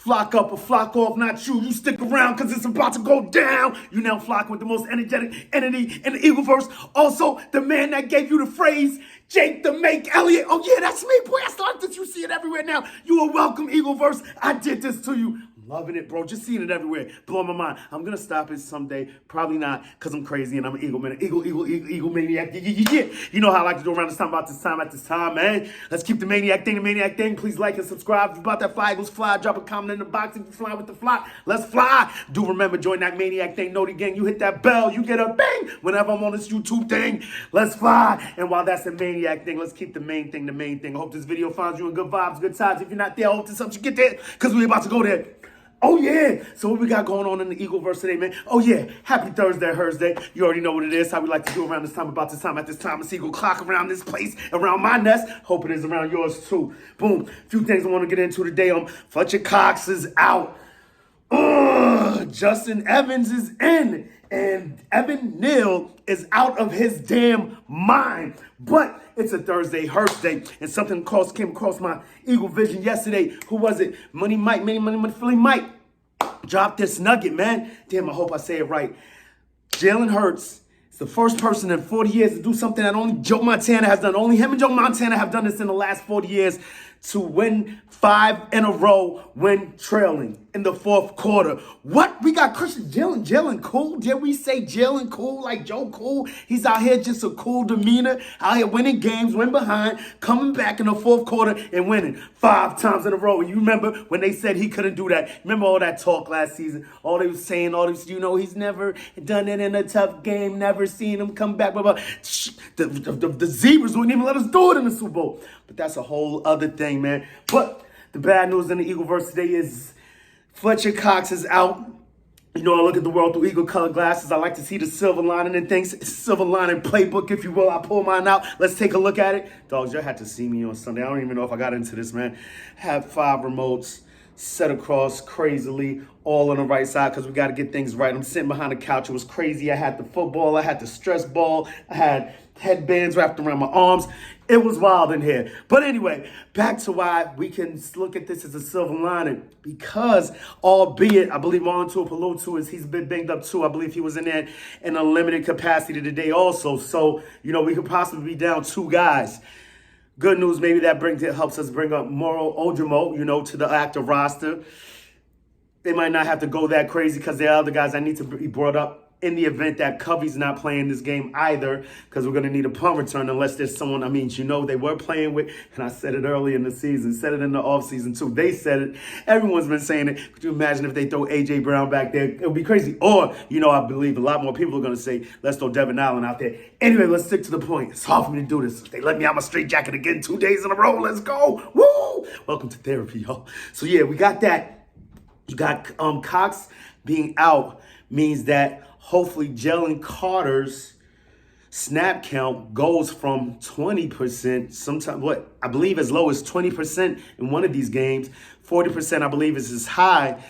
Flock up or flock off, not you. You stick around because it's about to go down. You now flock with the most energetic entity in the Eagleverse. Also, the man that gave you the phrase, Jake the Make Elliott. Oh yeah, that's me, boy. I started this. You see it everywhere now. You are welcome, Eagleverse. I did this to you. Loving it, bro. Just seeing it everywhere. Blowing my mind. I'm going to stop it someday. Probably not, because I'm crazy and I'm an eagle man. Eagle maniac. Yeah. You know how I like to do around this time, about this time, at this time, man. Let's keep the maniac thing. Please like and subscribe. If you about that fly, Eagles fly. Drop a comment in the box if you fly with the fly. Let's fly. Do remember, join that maniac thing. Know the gang. You hit that bell. You get a bang whenever I'm on this YouTube thing. Let's fly. And while that's the maniac thing, let's keep the main thing. I hope this video finds you in good vibes, good times. If you're not there, I hope this helps you get there, because we're about to go there. Oh, yeah. So what we got going on in the Eagleverse today, man? Oh, yeah. Happy Thursday. You already know what it is, how we like to do around this time, about this time, at this time. It's Eagle clock around this place, around my nest. Hope it is around yours, too. Boom. A few things I want to get into today. Fletcher Cox is out. Justin Evans is in. And Neal is out of his damn mind. But it's a Thursday, and something came across my Eagle vision yesterday. Who was it? Money Philly Mike dropped this nugget, man. Damn, I hope I say it right. Jalen Hurts is the first person in 40 years to do something that only Joe Montana has done. Only him and Joe Montana have done this in the last 40 years, to win 5 in a row when trailing in the fourth quarter. What? We got Christian Jalen Cool? Did we say Jalen Cool like Joe Cool? He's out here just a cool demeanor, out here winning games, win behind, coming back in the fourth quarter and winning 5 times in a row. And you remember when they said he couldn't do that? Remember all that talk last season? All they was saying, he's never done it in a tough game, never seen him come back, blah, blah. The Zebras wouldn't even let us do it in the Super Bowl. But that's a whole other thing, man. But the bad news in the Eagleverse today is Fletcher Cox is out. You know, I look at the world through eagle-colored glasses. I like to see the silver lining and things. Silver lining playbook, if you will. I pull mine out. Let's take a look at it. Dogs, y'all had to see me on Sunday. I don't even know if I got into this, man. Have 5 remotes set across crazily, all on the right side, because we got to get things right. I'm sitting behind the couch. It was crazy. I had the football. I had the stress ball. I had headbands wrapped around my arms. It was wild in here. But anyway, back to why we can look at this as a silver lining. Because, albeit, I believe on to Palutu, he's been banged up too. I believe he was in there in a limited capacity today also. So, we could possibly be down 2 guys. Good news, maybe that helps us bring up Moro Ojomo, to the active roster. They might not have to go that crazy, because there are other guys that need to be brought up in the event that Covey's not playing this game either, because we're going to need a punt return unless there's someone, they were playing with, and I said it early in the season, said it in the offseason too. They said it. Everyone's been saying it. Could you imagine if they throw A.J. Brown back there? It would be crazy. Or, I believe a lot more people are going to say, let's throw Devin Allen out there. Anyway, let's stick to the point. It's hard for me to do this. If they let me out my straight jacket again 2 days in a row, let's go. Woo! Welcome to therapy, y'all. So, yeah, we got that. You got Cox being out means that hopefully Jalen Carter's snap count goes from 20%, sometimes I believe as low as 20% in one of these games. 40%, I believe, is as high.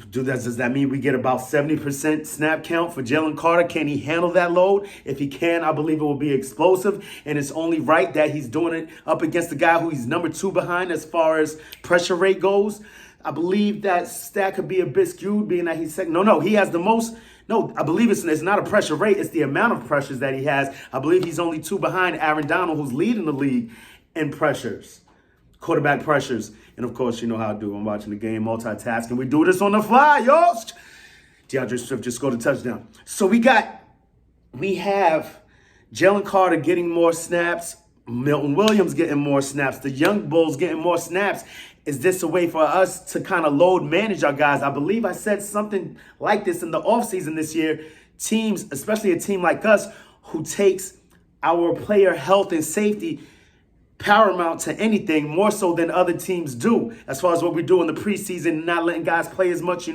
Does that mean we get about 70% snap count for Jalen Carter? Can he handle that load? If he can, I believe it will be explosive. And it's only right that he's doing it up against the guy who he's number 2 behind as far as pressure rate goes. I believe that stat could be a bit skewed, being that he's second. No, he has the most. No, I believe it's not a pressure rate. It's the amount of pressures that he has. I believe he's only 2 behind Aaron Donald, who's leading the league in pressures, quarterback pressures. And, of course, you know how I do. I'm watching the game, multitasking. We do this on the fly, y'all. DeAndre Swift just scored a touchdown. So we have Jalen Carter getting more snaps, Milton Williams getting more snaps, the Young Bulls getting more snaps. Is this a way for us to kind of load manage our guys? I believe I said something like this in the offseason this year. Teams, especially a team like us, who takes our player health and safety paramount to anything, more so than other teams do, as far as what we do in the preseason, not letting guys play as much,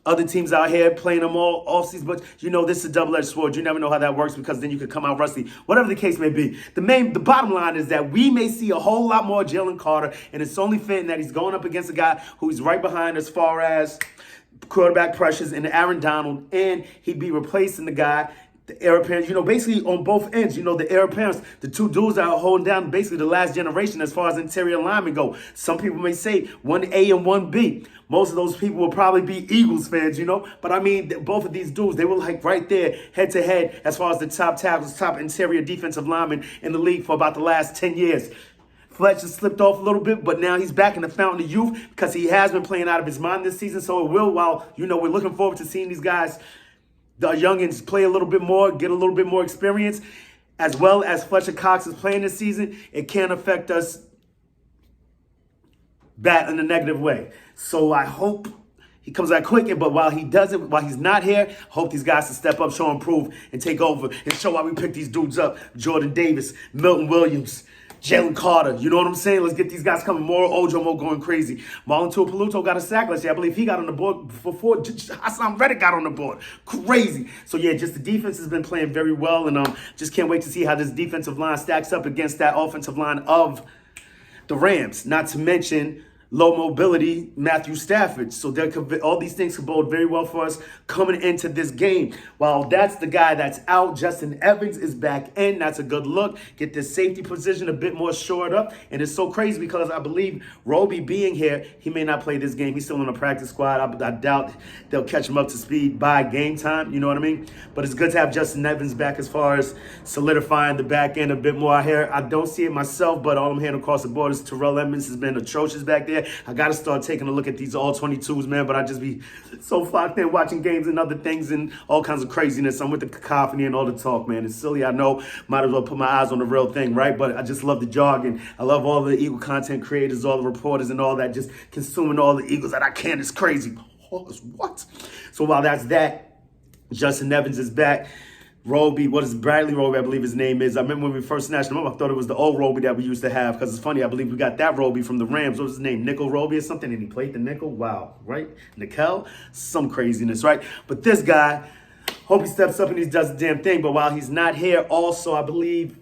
Other teams out here playing them all offseason, but this is a double-edged sword. You never know how that works, because then you could come out rusty. Whatever the case may be, the bottom line is that we may see a whole lot more Jalen Carter, and it's only fitting that he's going up against a guy who's right behind as far as quarterback pressures in Aaron Donald, and he'd be replacing the guy the heir apparents, basically on both ends, the heir apparents, the two dudes that are holding down basically the last generation as far as interior linemen go. Some people may say one A and one B. Most of those people will probably be Eagles fans, But I mean, both of these dudes, they were like right there, head to head, as far as the top tackles, top interior defensive linemen in the league for about the last 10 years. Fletcher slipped off a little bit, but now he's back in the fountain of youth because he has been playing out of his mind this season. So it will, while, we're looking forward to seeing these guys, the youngins, play a little bit more, get a little bit more experience, as well as Fletcher Cox is playing this season, it can affect us bad in a negative way. So I hope he comes out quick, but while he's not here, hope these guys can step up, show improve, and take over, and show why we picked these dudes up. Jordan Davis, Milton Williams, Jalen Carter, you know what I'm saying? Let's get these guys coming. More Ojomo going crazy. Marlon Tuipulotu got a sack last year. I believe he got on the board before Hassan Reddick got on the board. Crazy. So, yeah, just the defense has been playing very well, and just can't wait to see how this defensive line stacks up against that offensive line of the Rams. Not to mention low mobility Matthew Stafford. So all these things could bode very well for us coming into this game. While that's the guy that's out, Justin Evans is back in. That's a good look. Get this safety position a bit more shored up. And it's so crazy because I believe Roby being here, he may not play this game. He's still on the practice squad. I doubt they'll catch him up to speed by game time. You know what I mean? But it's good to have Justin Evans back as far as solidifying the back end a bit more here. I don't see it myself, but all I'm hearing across the board is Terrell Edmonds has been atrocious back there. I got to start taking a look at these all-22s, man, but I just be so locked in watching games and other things and all kinds of craziness. I'm with the cacophony and all the talk, man. It's silly, I know. Might as well put my eyes on the real thing, right? But I just love the jargon. I love all the Eagle content creators, all the reporters and all that, just consuming all the Eagles that I can. It's crazy. What? So while that's that, Justin Evans is back. Roby, Bradley Roby, I believe his name is. I remember when we first snatched him up, I thought it was the old Roby that we used to have because it's funny, I believe we got that Roby from the Rams. What was his name? Nickel Roby or something, and he played the nickel. Wow, right? Nickel? Some craziness, right? But this guy, hope he steps up and he does the damn thing. But while he's not here, also, I believe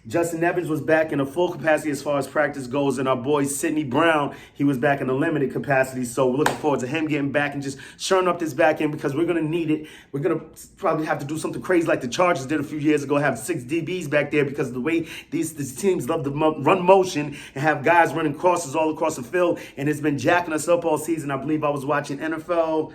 Justin Evans was back in a full capacity as far as practice goes, and our boy Sidney Brown, he was back in a limited capacity. So we're looking forward to him getting back and just shoring up this back end because we're going to need it. We're going to probably have to do something crazy like the Chargers did a few years ago, have 6 DBs back there because of the way these teams love to run motion and have guys running crosses all across the field, and it's been jacking us up all season. I believe I was watching NFL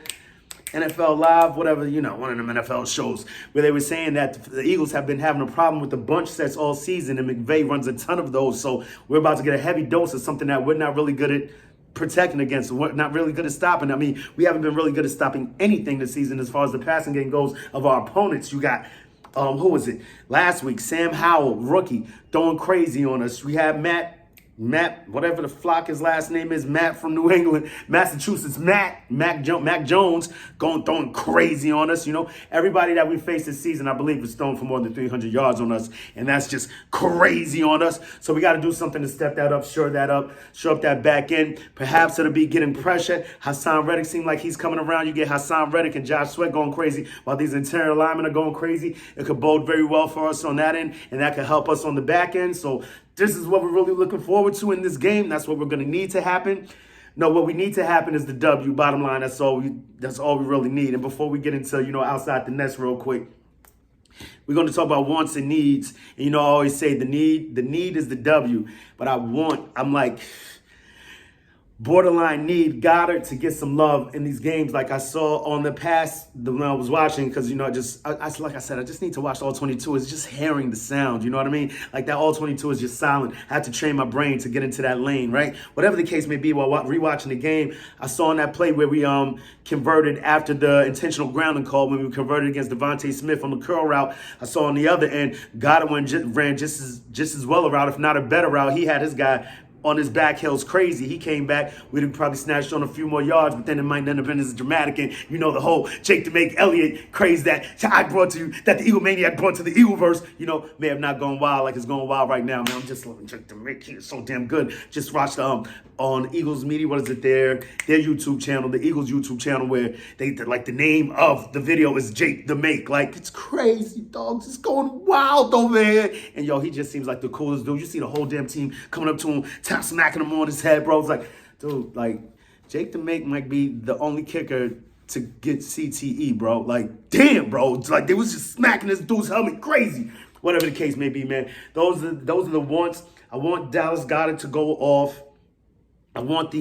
Live, whatever, one of them NFL shows, where they were saying that the Eagles have been having a problem with the bunch sets all season, and McVay runs a ton of those. So we're about to get a heavy dose of something that we're not really good at protecting against. We're not really good at stopping. I mean, we haven't been really good at stopping anything this season as far as the passing game goes of our opponents. You got, who was it? Last week, Sam Howell, rookie, throwing crazy on us. We have Matt, whatever the flock his last name is, Matt from New England, Massachusetts, Mac Jones, throwing crazy on us. Everybody that we faced this season, I believe, is throwing for more than 300 yards on us, and that's just crazy on us. So we got to do something to step that up, shore up that back end. Perhaps it'll be getting pressure. Hassan Reddick seems like he's coming around. You get Hassan Reddick and Josh Sweat going crazy while these interior linemen are going crazy. It could bode very well for us on that end, and that could help us on the back end. So this is what we're really looking forward to in this game. That's what we're going to need to happen. No, what we need to happen is the W. Bottom line, that's all we really need. And before we get into, outside the nest real quick, we're going to talk about wants and needs. And, I always say the need is the W. But I'm like, borderline need Goddard to get some love in these games like I saw on the past when I was watching because, like I said, I just need to watch all 22. It's just hearing the sound, you know what I mean? Like that all 22 is just silent. I had to train my brain to get into that lane, right? Whatever the case may be, while rewatching the game, I saw in that play where we converted after the intentional grounding call when we converted against Devontae Smith on the curl route. I saw on the other end, Goddard ran just as well a route, if not a better route. He had his guy on his back heels crazy. He came back. We'd have probably snatched on a few more yards, but then it might not have been as dramatic. And the whole Jake the Make Elliott craze that I brought to you, that the Eagle Maniac brought to the Eagleverse, may have not gone wild like it's going wild right now. Man, I'm just loving Jake the Make. He is so damn good. Just watched on Eagles Media, what is it, their YouTube channel, the Eagles YouTube channel, where the name of the video is Jake the Make. Like, it's crazy, dogs. It's going wild over here. And he just seems like the coolest dude. You see the whole damn team coming up to him, smacking him on his head, bro. It's like, dude, Jake the Make might be the only kicker to get CTE, bro. Like, damn, bro. Like, they was just smacking this dude's helmet crazy. Whatever the case may be, man. Those are the wants. I want Dallas Goedert to go off. I want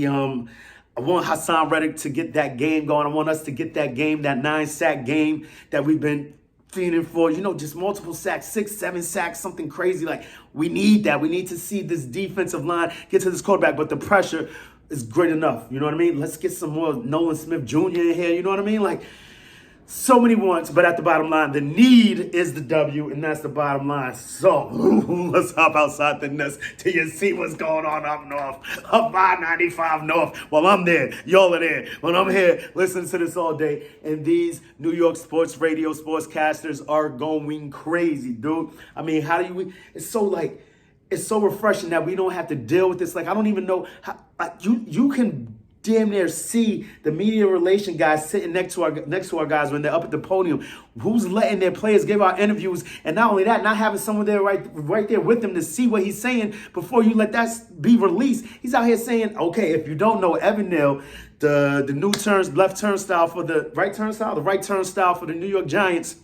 Hassan Reddick to get that game going. I want us to get that game, that 9-sack game that we've been fiending for. You know, just multiple sacks, 6, 7 sacks, something crazy. Like, we need that. We need to see this defensive line get to this quarterback, but the pressure is great enough. You know what I mean? Let's get some more Nolan Smith Jr. in here. You know what I mean? Like, so many wants, but at the bottom line, the need is the W, and that's the bottom line. So let's hop outside the nest till you see what's going on up north, up 595 north. Well, I'm there. Y'all are there. When I'm here, listening to this all day, and these New York sports radio sportscasters are going crazy, dude. I mean, how do you? It's so refreshing that we don't have to deal with this. Like, I don't even know how. You can damn near see the media relation guys sitting next to our guys when they're up at the podium, who's letting their players give out interviews, and not only that, not having someone there right there with them to see what he's saying before you let that be released. He's out here saying, okay, if you don't know, Evan Neal, the new right turnstile for the New York Giants,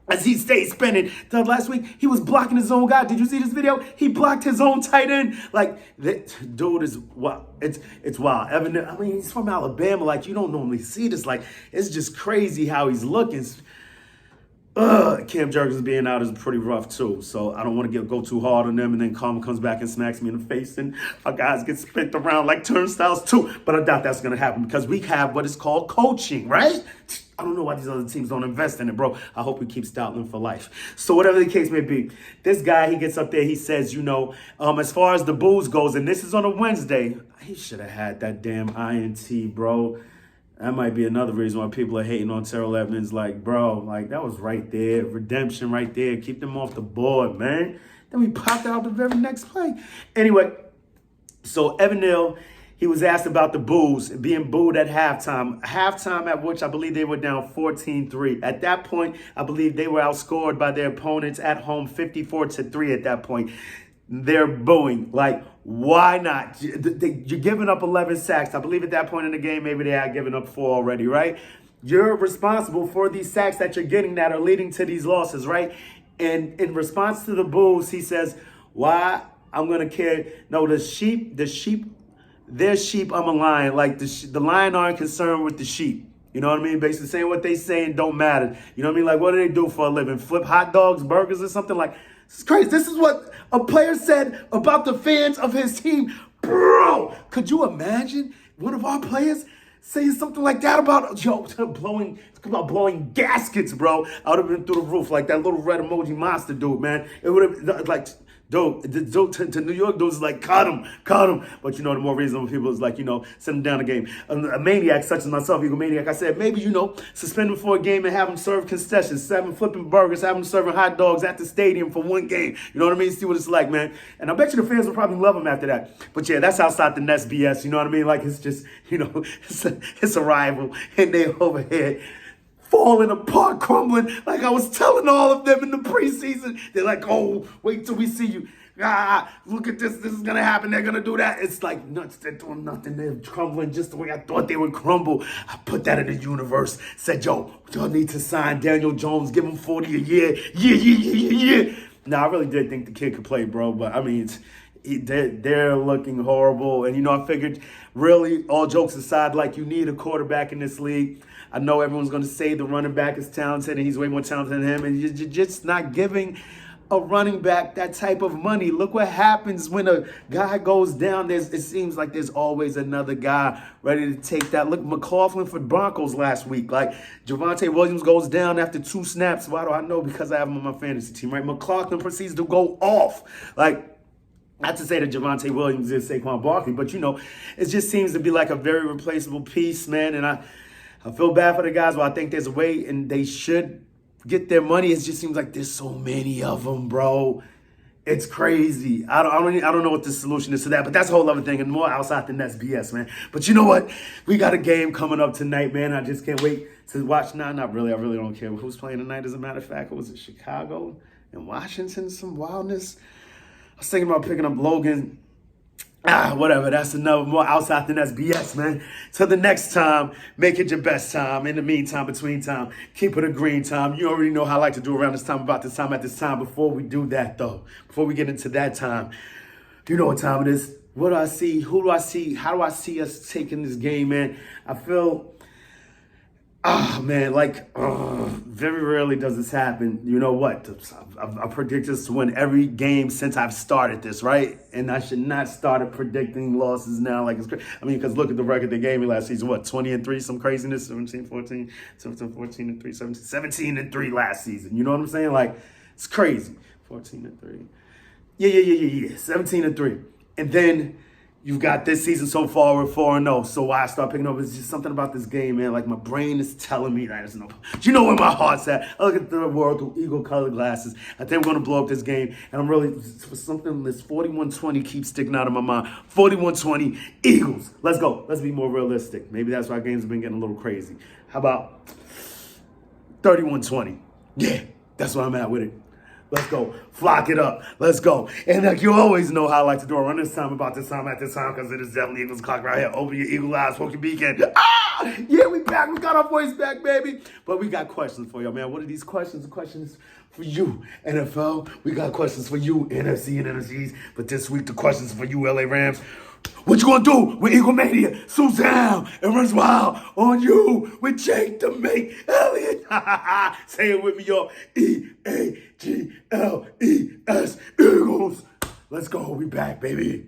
as he stayed spinning. The last week, he was blocking his own guy. Did you see this video? He blocked his own tight end. Like, that dude is wild. It's wild. Evan, I mean, he's from Alabama. Like, you don't normally see this. Like, it's just crazy how he's looking. Cam Jurgens being out is pretty rough, too. So I don't want to go too hard on them. And then Karma comes back and smacks me in the face. And our guys get spent around like turnstiles, too. But I doubt that's going to happen because we have what is called coaching, right? I don't know why these other teams don't invest in it, bro. I hope we keep Stoutland for life. So whatever the case may be, this guy, he gets up there, he says, as far as the booze goes, and this is on a Wednesday, he should have had that damn INT, bro. That might be another reason why people are hating on Terrell Edmonds. Like, bro, like, that was right there. Redemption right there. Keep them off the board, man. Then we popped out the very next play. Anyway, so Evan Neal, he was asked about the boos, being booed at halftime. Halftime at which I believe they were down 14-3. At that point, I believe they were outscored by their opponents at home 54-3 at that point. They're booing. Like, why not? You're giving up 11 sacks. I believe at that point in the game, maybe they had given up 4 already, right? You're responsible for these sacks that you're getting that are leading to these losses, right? And in response to the boos, he says, why I'm going to care. No, their sheep, I'm a lion. Like, the lion aren't concerned with the sheep. You know what I mean? Basically saying what they saying don't matter. You know what I mean? Like, what do they do for a living? Flip hot dogs, burgers, or something? Like, this is crazy. This is what a player said about the fans of his team. Bro, could you imagine one of our players saying something like that about, blowing gaskets, bro? I would have been through the roof like that little red emoji monster dude, man. It would have, like, dude, the dude to New York dudes is like, cut him. But, the more reasonable people is like, send him down the game. A maniac such as myself, egomaniac, I said, maybe, suspend him for a game and have him serve concessions, have him flipping burgers, have him serving hot dogs at the stadium for one game. You know what I mean? See what it's like, man. And I bet you the fans will probably love him after that. But yeah, that's outside the nest BS. You know what I mean? Like, it's just, it's a rival. And they over here falling apart, crumbling, like I was telling all of them in the preseason. They're like, oh, wait till we see you. Look at this. This is going to happen. They're going to do that. It's like nuts. They're doing nothing. They're crumbling just the way I thought they would crumble. I put that in the universe. Said, y'all need to sign Daniel Jones. Give him $40 a year. Yeah. Now, I really did think the kid could play, bro. But, I mean, they're looking horrible. And, I figured, really, all jokes aside, like, you need a quarterback in this league. I know everyone's going to say the running back is talented and he's way more talented than him. And you're just not giving a running back that type of money. Look what happens when a guy goes down. It seems like there's always another guy ready to take that. Look, McLaughlin for Broncos last week. Like, Javonte Williams goes down after 2 snaps. Why do I know? Because I have him on my fantasy team, right? McLaughlin proceeds to go off. Like, not to say that Javonte Williams is Saquon Barkley, but, it just seems to be like a very replaceable piece, man. And I feel bad for the guys, but I think there's a way, and they should get their money. It just seems like there's so many of them, bro. It's crazy. I don't know what the solution is to that, but that's a whole other thing and more outside the nest BS, man. But you know what? We got a game coming up tonight, man. I just can't wait to watch. Nah, not really. I really don't care who's playing tonight. As a matter of fact, was it Chicago and Washington? Some wildness. I was thinking about picking up Logan. Whatever. That's another more outside than that's BS, man. Till the next time, make it your best time. In the meantime, between time, keep it a green time. You already know how I like to do around this time, about this time, at this time. Before we do that, though, before we get into that time, you know what time it is. What do I see? Who do I see? How do I see us taking this game, man? I feel, man, very rarely does this happen. You know what? I predict this to win every game since I've started this, right? And I should not start predicting losses now. Like, it's crazy. I mean, because look at the record they gave me last season. What, 20-3, some craziness? 17-14, 17-14-3, 17-3 last season. You know what I'm saying? Like, it's crazy. 14-3. Yeah. 17-3. And then you've got this season so far with 4-0. So why I start picking up, it's just something about this game, man. Like, my brain is telling me that there's no. You know where my heart's at. I look at the world through eagle-colored glasses. I think we're going to blow up this game. And I'm really, for something, this 41-20 keeps sticking out of my mind. 41-20, Eagles. Let's go. Let's be more realistic. Maybe that's why games have been getting a little crazy. How about 31-20? Yeah, that's where I'm at with it. Let's go. Flock it up. Let's go. And like you always know how I like to do it around this time, about this time, at this time, because it is definitely Eagles clock right here. Open your eagle eyes, poke your beacon. Yeah, we back. We got our voice back, baby. But we got questions for y'all, man. What are these questions? The questions for you, NFL. We got questions for you, NFC and NFCs. But this week, the questions for you, LA Rams. What you gonna do with Eagle Mania? Suits down and runs wild on you with Jake the Mate Elliott. Say it with me, y'all. EAGLES. Eagles. Let's go. We back, baby.